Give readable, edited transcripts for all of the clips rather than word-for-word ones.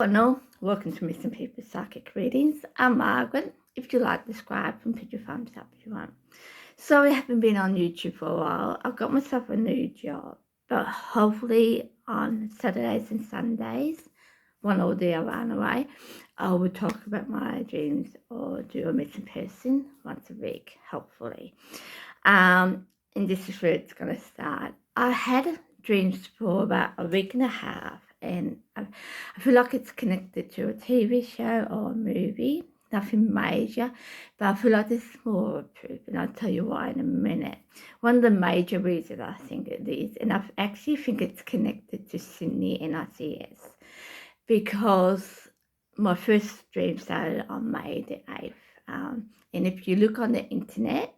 Hello, welcome to Missing People Psychic Readings. I'm Margaret. If you like, subscribe and put your thumbs up if you want. Sorry I haven't been on YouTube for a while. I've got myself a new job, but hopefully on Saturdays and Sundays, one or the other anyway, I will talk about my dreams or do a missing person once a week, hopefully. And this is where it's going to start. I had dreams for about a week and a half, and I feel like it's connected to a TV show or a movie. Nothing major, but I feel like there's more proof, and I'll tell you why in a minute. One of the major reasons I think it is, and I actually think it's connected to Sydney NCIS, because my first dream started on May the 8th. And if you look on the internet,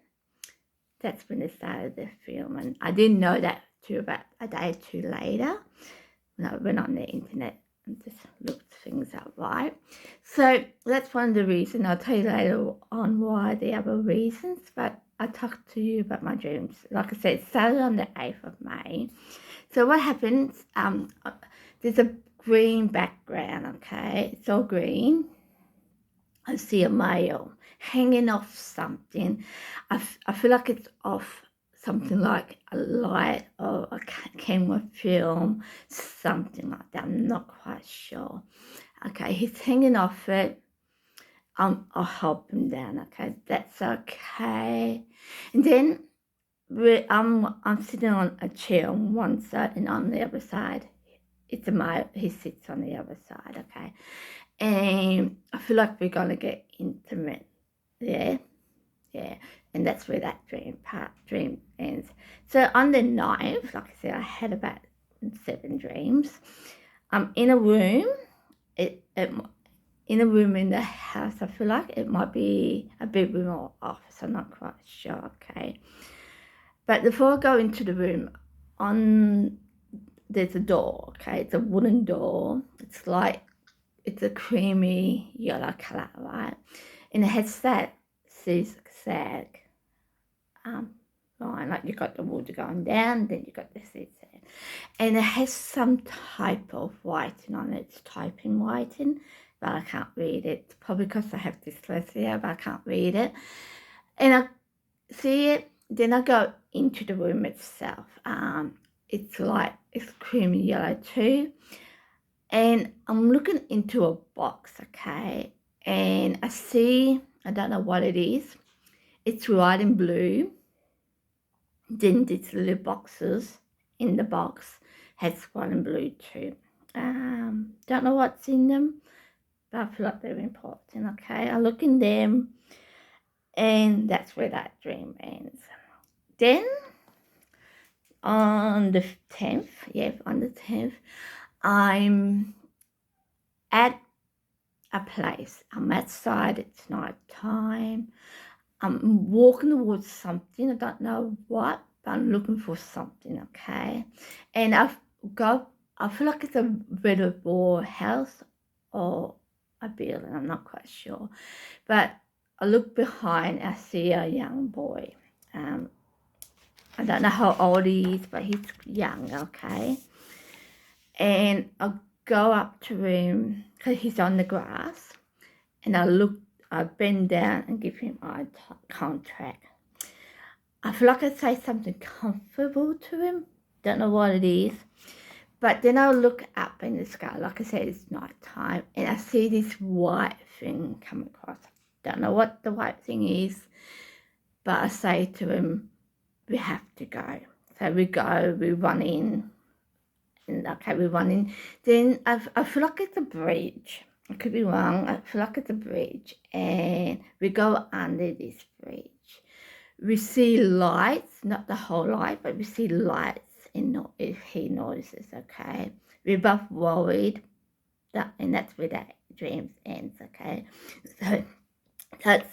that's when they started the film, and I didn't know that till about a day or two later when I went on the internet and just looked things up, right? So that's one of the reasons. I'll tell you later on why the other reasons, but I talked to you about my dreams. Like I said, it started on the 8th of May. So what happens, there's a green background, okay? It's all green. I see a male hanging off something. I feel like it's off something like a light or a camera film, something like that. I'm not quite sure. Okay, he's hanging off it. I'll help him down. Okay, that's okay. And then I'm sitting on a chair on one side, and on the other side, it's a male. He sits on the other side. Okay. And I feel like we're going to get intimate. Yeah. And that's where that dream ends. So on the 9th, like I said, I had about 7 dreams. I'm in a room. In a room in the house. I feel like it might be a bedroom or office. I'm not quite sure. Okay. But before I go into the room, there's a door. Okay, it's a wooden door. It's a creamy yellow colour, right? And it has that zigzag line, like you got the water going down, then you got the zigzag. And it has some type of writing on it. It's typing writing, but I can't read it. Probably because I have dyslexia, but I can't read it. And I see it, then I go into the room itself. It's creamy yellow too. And I'm looking into a box, okay, and I don't know what it is. It's white and blue. Then these little boxes in the box has white and blue too. Don't know what's in them, but I feel like they're important, okay. I look in them, and that's where that dream ends. Then on the 10th, I'm at a place. I'm outside, it's night time. I'm walking towards something, I don't know what, but I'm looking for something, okay? And I feel like it's a red wall house or a building, I'm not quite sure. But I look behind, I see a young boy. I don't know how old he is, but he's young, okay? And I go up to him because he's on the grass, and I bend down and give him eye contact. I feel like I say something comfortable to him, don't know what it is, but then I look up in the sky, like I said, it's night time, and I see this white thing come across. Don't know what the white thing is, but I say to him, we have to go. So we go, we run in. Okay, we run in. Then I feel like it's a bridge. I could be wrong. I feel like it's a bridge. And we go under this bridge. We see lights, not the whole light, but we see lights and if he notices, okay? We're both worried. And that's where that dream ends, okay? So that's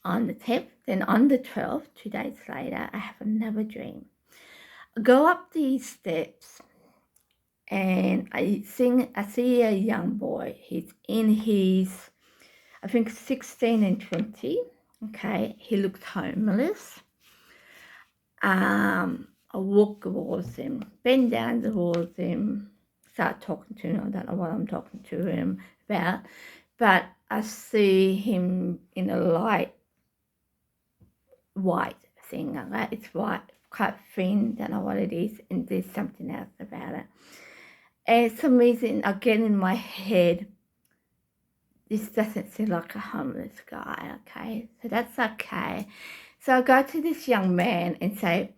on the 10th. Then on the 12th, 2 days later, I have another dream. I go up these steps, and I see a young boy. He's in his, I think, 16 and 20. Okay, he looks homeless. I walk towards him, bend down towards him, start talking to him. I don't know what I'm talking to him about, but I see him in a light white thing, okay? It's white, quite thin, don't know what it is, and there's something else about it. And for some reason, again in my head, this doesn't seem like a homeless guy, okay? So that's okay. So I go to this young man and say,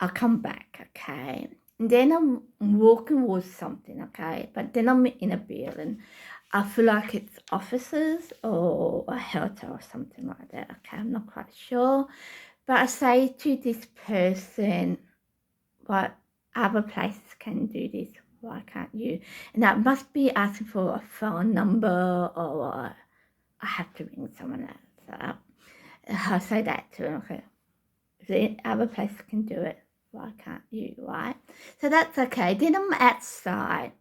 I'll come back, okay? And then I'm walking towards something, okay? But then I'm in a building. I feel like it's offices or a hotel or something like that, okay? I'm not quite sure. But I say to this person, what other places can do this? Why can't you? And that must be asking for a phone number, or I have to ring someone else up. I say that to him, okay? If the other place can do it, why can't you, right? So that's okay. Then I'm outside,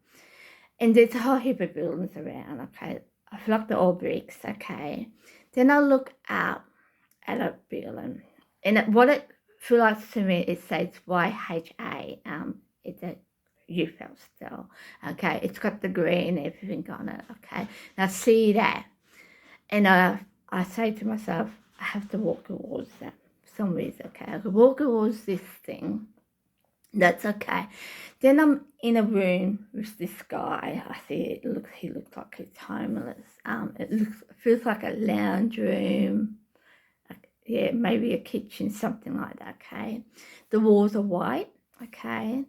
and there's a whole heap of buildings around, okay? I feel like they're all bricks, okay? Then I look out at a building, and what it feels like to me, it says YHA. It's a UFL still, okay? It's got the green and everything on it, okay? Now see that, and I say to myself, I have to walk towards that for some reason, okay? I could walk towards this thing, that's okay. Then I'm in a room with this guy. I see he looks like he's homeless. It feels like a lounge room. Yeah, maybe a kitchen, something like that, okay? The walls are white, okay?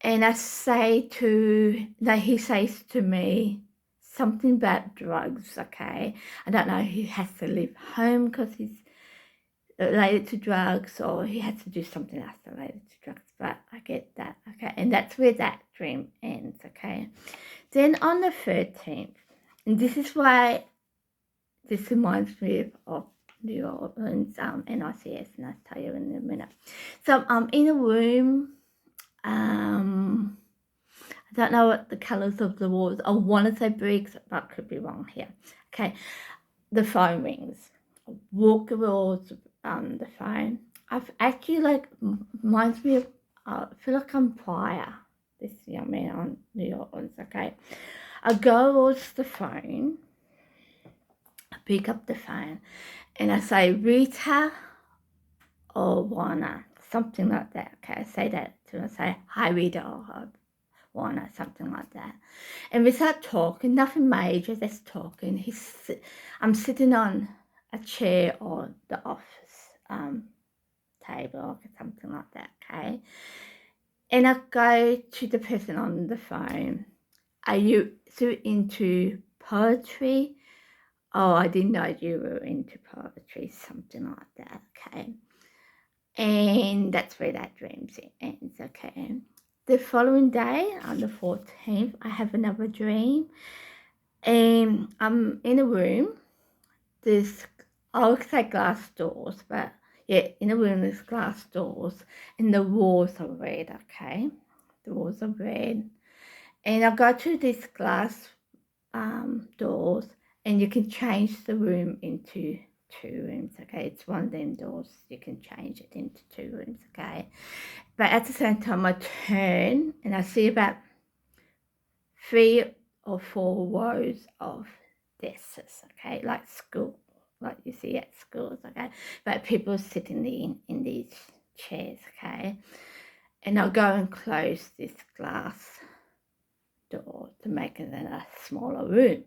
And I say he says to me something about drugs, okay? I don't know, he has to leave home because he's related to drugs, or he has to do something else related to drugs, but I get that, okay? And that's where that dream ends, okay? Then on the 13th, and this is why this reminds me of New Orleans, NICS, and I'll tell you in a minute. So I'm in a room. I don't know what the colours of the walls. I want to say bricks, but I could be wrong here. Okay, the phone rings. I walk towards the phone. I've actually reminds me of. I feel like I'm prior. This young man on New Orleans. Okay, I go towards the phone. I pick up the phone, and I say Rita or Juana, something like that. Okay, I say that to him. I say hi Rita or Juana, something like that. And we start talking, nothing major, just talking. I'm sitting on a chair or the office table or something like that, okay? And I go to the person on the phone, are you so into poetry? Oh, I didn't know you were into poetry, something like that, okay? And that's where that dream ends, okay? The following day, on the 14th, I have another dream. And I'm in a room. There's, I would say glass doors, but yeah, in a room there's glass doors. And the walls are red, okay? The walls are red. And I go to these glass doors, and you can change the room into 2 rooms, okay? It's one of them doors, you can change it into 2 rooms, okay? But at the same time, I turn and I see about 3 or 4 rows of desks, okay? Like school, like you see at schools, okay? But people sitting in these chairs, okay? And I'll go and close this glass door to make it a smaller room.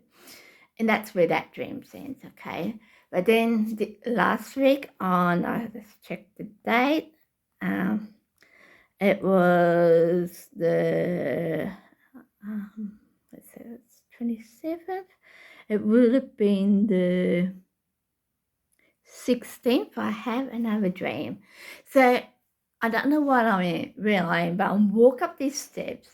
And that's where that dream ends, okay? But then last week I just checked the date. It was the, let's say it's 27th. It would have been the 16th. I have another dream. So I don't know what where I am, but I walk up these steps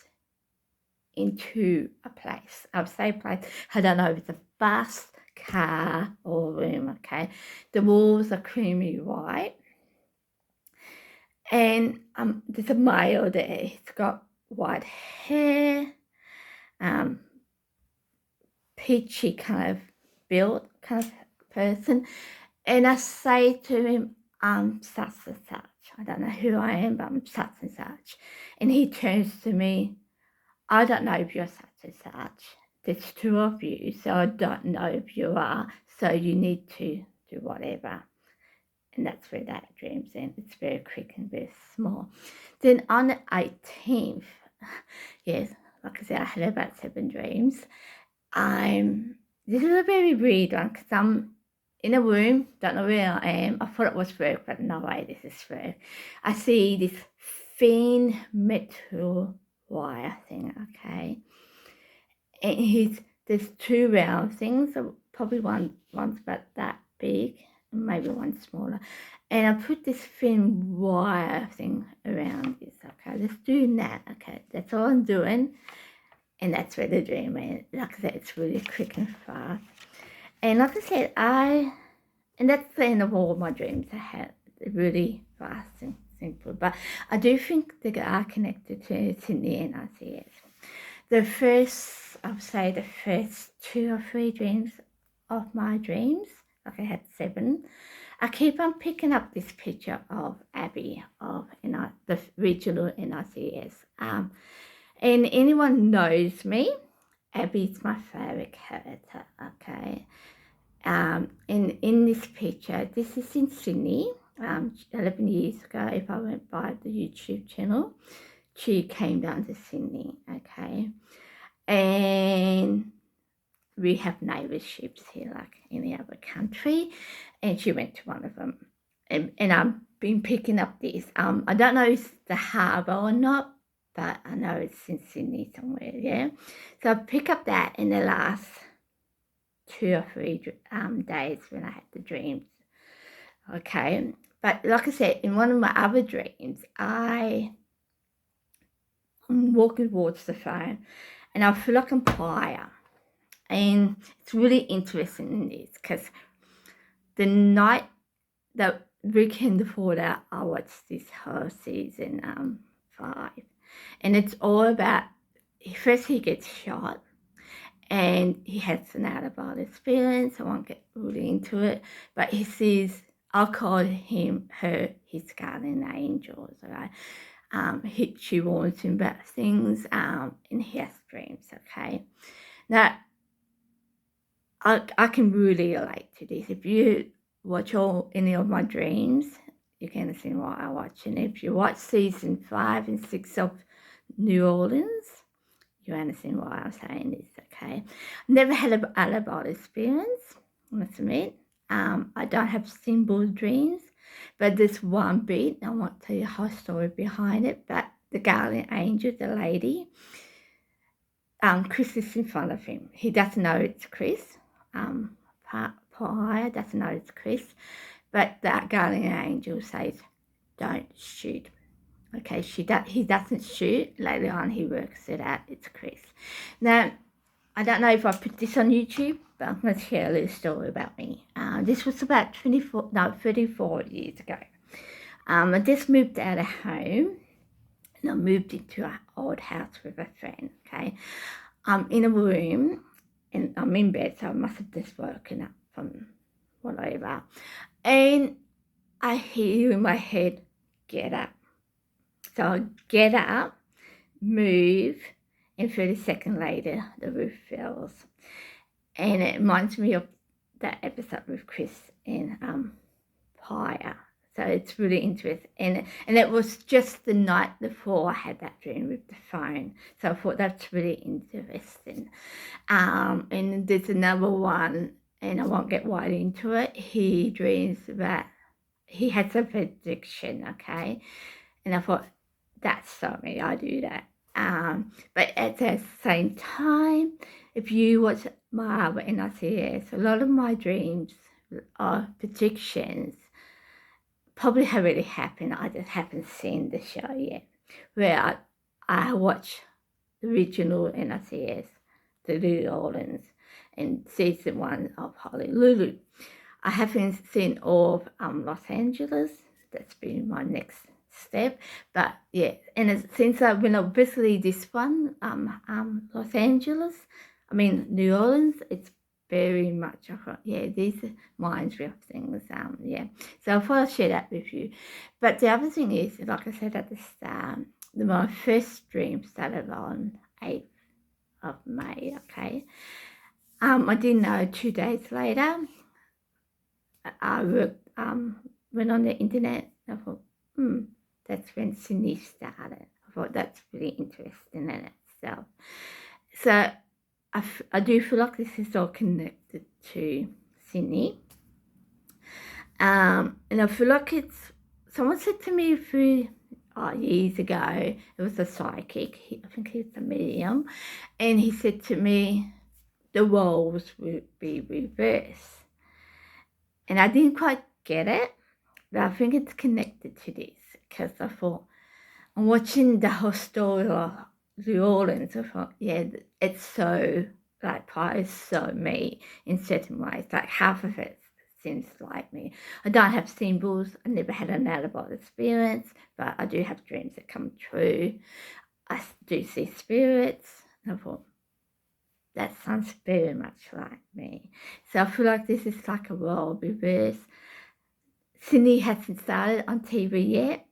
into a place. I'll say place. I don't know if it's a bus, car, or room, okay? The walls are creamy white. And there's a male there. He's got white hair, peachy kind of built kind of person. And I say to him, I'm such and such. I don't know who I am, but I'm such and such. And he turns to me, I don't know if you're such and such. There's two of you, so I don't know if you are. So you need to do whatever. And that's where that dream's in. It's very quick and very small. Then on the 18th, yes, like I said, I had about 7 dreams. This is a very weird one because I'm in a room, don't know where I am. I thought it was work, but no way, this is work. I see this thin metal wire thing, okay? And there's 2 round things, probably one's about that big, and maybe one smaller. And I put this thin wire thing around this, okay? Just doing that, okay? That's all I'm doing. And that's where the dream went. Like I said, it's really quick and fast. And like I said, and that's the end of all my dreams I had. They're really fast and simple. But I do think they are connected to Sydney NCIS. I would say the first 2 or 3 dreams of my dreams, like I had 7, I keep on picking up this picture of Abby of the regional NCIS. And anyone knows me, Abby's my favourite character, okay? In this picture, this is in Sydney, 11 years ago, if I went by the YouTube channel, she came down to Sydney, okay? And we have neighbourships here, like any other country, and she went to one of them. And I've been picking up this. I don't know if it's the harbour or not, but I know it's in Sydney somewhere, yeah? So I pick up that in the last 2 or 3 days when I had the dreams, okay? But like I said, in one of my other dreams, I'm walking towards the phone and I feel like I'm higher. And it's really interesting in this because the weekend before that, I watched this whole season 5. And it's all about, first he gets shot and he has an out-of-body experience. I won't get really into it, but he sees, I'll call her his guardian angel, right? She warns him about things, and he has dreams, okay? Now, I can really relate to this. If you watch any of my dreams, you can understand why I watch. And if you watch season 5 and 6 of New Orleans, you understand why I'm saying this, okay? Never had an out-of-body experience, I must admit. I don't have symbol dreams, but there's one bit, I won't tell you the whole story behind it, but the guardian angel, the lady, Chris is in front of him. He doesn't know it's Chris. Prior doesn't know it's Chris, but that guardian angel says, "Don't shoot." Okay, he doesn't shoot. Later on, he works it out. It's Chris. Now, I don't know if I put this on YouTube, but I'm going to share a little story about me. This was about 34 years ago. I just moved out of home, and I moved into an old house with a friend. Okay, I'm in a room, and I'm in bed, so I must have just woken up from whatever, and I hear in my head, "Get up." So I get up, move, and 30 seconds later, the roof falls. And it reminds me of that episode with Chris and Pyre. So it's really interesting. And it was just the night before I had that dream with the phone. So I thought that's really interesting. And there's another one, and I won't get wide into it. He dreams that he has a prediction, okay? And I thought, that's so me, I do that. But at the same time, if you watch my other NCIS, a lot of my dreams or predictions probably have already happened. I just haven't seen the show yet. Where I watch the original NCIS, the New Orleans, and season 1 of Honolulu. I haven't seen all of Los Angeles. That's been my next step, but yeah, and since I've been obviously this one, Los Angeles, New Orleans, it's very much, yeah, these reminds me of things, yeah. So I thought I'd share that with you. But the other thing is, like I said at the start, my first dream started on 8th of May, okay. I didn't know 2 days later, I went on the internet, and I thought, that's when Sydney started. I thought that's really interesting in itself. So I do feel like this is all connected to Sydney. And I feel like someone said to me years ago, it was a psychic, I think he was a medium, and he said to me, the roles would be reversed. And I didn't quite get it, but I think it's connected to this, because I thought, I'm watching the whole story of New Orleans, I thought, yeah, it's so, like, probably so me in certain ways, like half of it seems like me. I don't have symbols, I never had an out-of-body experience, but I do have dreams that come true. I do see spirits, and I thought, that sounds very much like me. So I feel like this is like a role reverse. Sydney hasn't started on TV yet.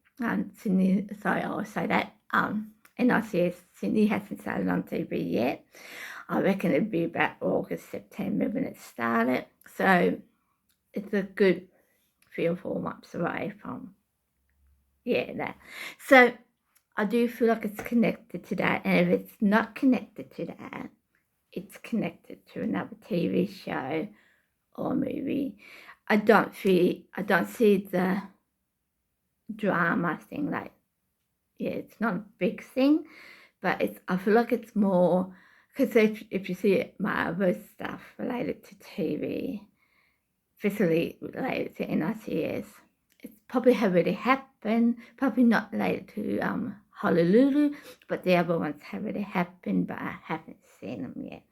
Sydney, sorry, I'll say that. NCIS Sydney hasn't started on TV yet. I reckon it'd be about August, September when it started. So it's a good 3 or 4 months away from, that. So I do feel like it's connected to that. And if it's not connected to that, it's connected to another TV show or movie. I don't see the drama thing, like, it's not a big thing, but I feel like it's more, because if you see my other stuff related to TV, especially related to NICS, it's probably already happened, probably not related to Honolulu, but the other ones have already happened, but I haven't seen them yet.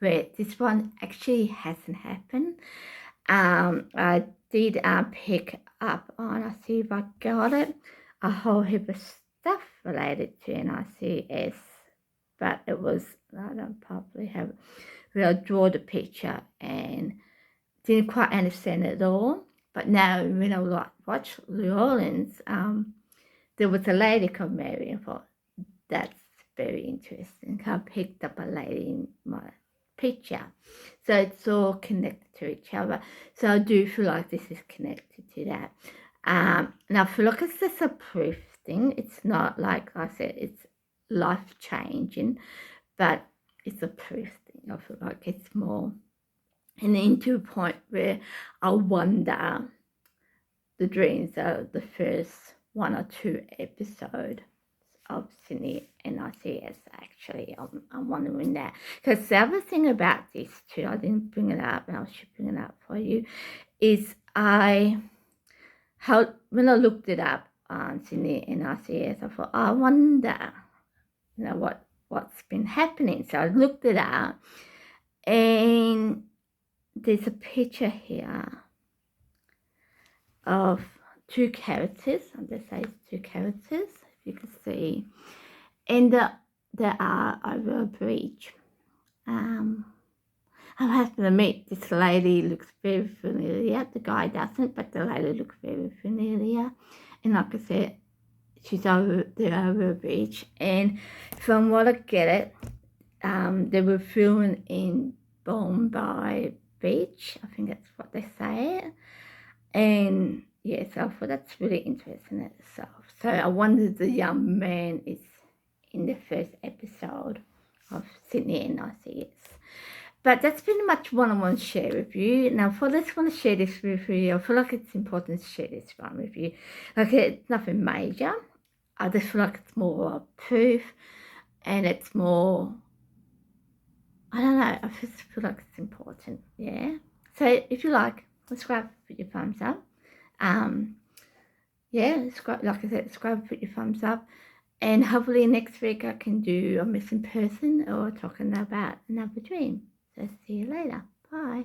Where this one actually hasn't happened. I did pick up on, I'll see if I got it, a whole heap of stuff related to NICS, but it was, I don't probably have it, where I draw the picture and didn't quite understand it at all. But now when I watch New Orleans, there was a lady called Mary, and I thought, that's very interesting. I picked up a lady in my picture. So it's all connected to each other. So I do feel like this is connected to that. And I feel like it's just a proof thing. It's not, like I said, it's life-changing, but it's a proof thing. I feel like it's more, and then to a point where I wonder the dreams of the first 1 or 2 episodes of Sydney NCIS, actually. I'm wondering that. Because the other thing about this too, I didn't bring it up, and I should bring it up for you, is when I looked it up on Sydney NCIS, I thought, I wonder, what's been happening. So I looked it up, and there's a picture here of 2 characters. I'll just say 2 characters, if you can see. And they are over a bridge. I have to admit, this lady looks very familiar. The guy doesn't, but the lady looks very familiar. And like I said, they're over a bridge. And from what I get it, they were filming in Bombay Beach. I think that's what they say. And yeah, so I thought that's really interesting in itself. So I wonder if the young man is in the first episode of Sydney NCIS. But that's pretty much what I want to share with you. Now, for this one to share this with you, I feel like it's important to share this one with you. Like, it's nothing major. I just feel like it's more of proof, and it's more, I don't know, I just feel like it's important, yeah. So if you like, subscribe, put your thumbs up. Subscribe, like I said, subscribe, put your thumbs up. And hopefully next week I can do a missing person or talking about another dream. So see you later. Bye.